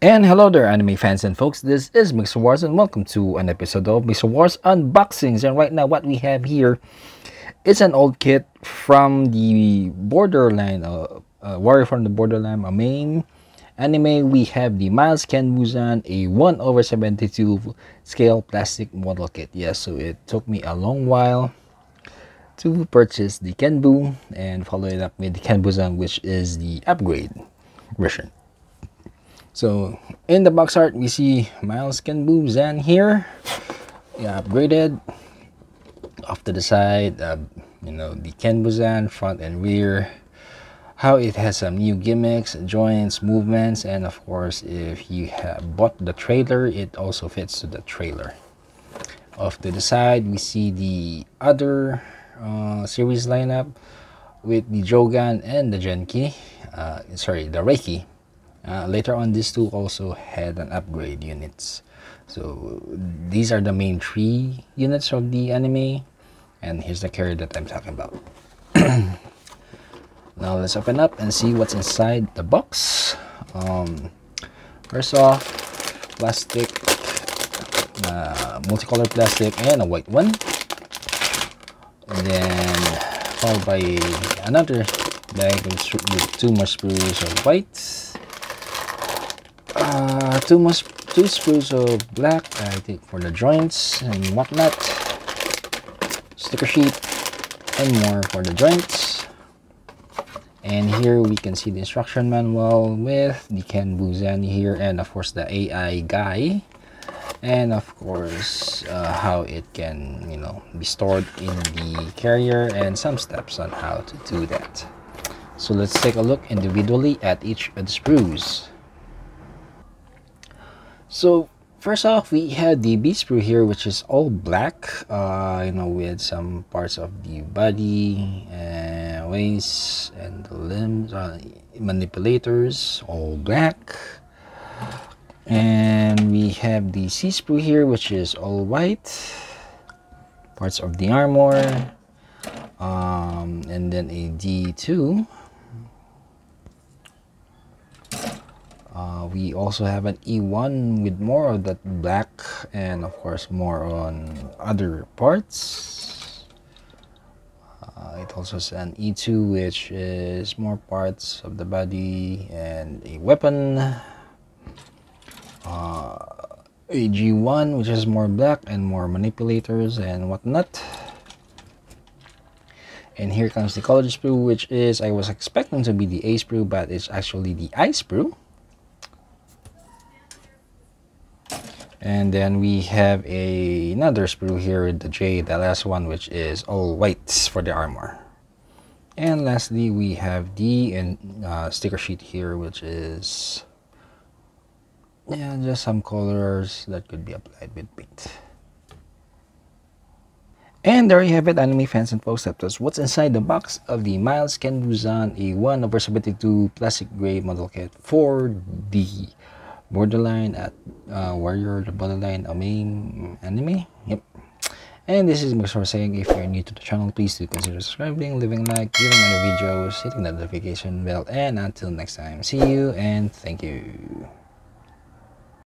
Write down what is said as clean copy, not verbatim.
And hello there, anime fans and folks. This is Mixer Wars, and welcome to an episode of Mixer Wars Unboxings. And right now, what we have here is an old kit from the Borderline, Warrior from the Borderline, a main anime. We have the MAILES Kenbu a 1/72 scale plastic model kit. Yes, so it took me a long while to purchase the Kenbu and follow it up with the Kenbu, which is the upgrade version. So in the box art, we see MAILES Kenbu here, upgraded. Off to the side, the Kenbu front and rear, how it has some new gimmicks, joints, movements, and of course, if you have bought the trailer, it also fits to the trailer. Off to the side, we see the other series lineup with the Jogan and the Genki, the Reiki. Later on, these two also had an upgrade units. So these are the main 3 units of the anime, and here's the carrier that I'm talking about. Now let's open up and see what's inside the box. First off, plastic, multicolor plastic, and a white one, and then followed by another bag with 2 more sprues of white, 2 sprues of black, I think, for the joints and whatnot, sticker sheet, and more for the joints. And here we can see the instruction manual with the Kenbu here, and of course the AI guy, and of course how it can be stored in the carrier, and some steps on how to do that. So let's take a look individually at each of the sprues. So first off, we have the B sprue here, which is all black, with some parts of the body and waist and the limbs, manipulators, all black. And we have the C sprue here, which is all white, parts of the armor, and then a D2. We also have an E1 with more of that black, and of course more on other parts. It also has an E2, which is more parts of the body and a weapon. A G1, which is more black and more manipulators and whatnot. And here comes the college sprue, which is, I was expecting to be the A sprue, but it's actually the I sprue. And then we have another sprue here with the J, the last one, which is all white for the armor. And lastly, we have the sticker sheet here, which is just some colors that could be applied with paint. And there you have it, anime fans and folks. That's what's inside the box of the MAILES Kenbu a 1/72 plastic gray model kit for the Borderline at Warrior the Borderline, a main anime. Yep. And this is Mixer saying, if you're new to the channel, please do consider subscribing, leaving a like, giving other videos, hitting the notification bell, and until next time, see you and thank you.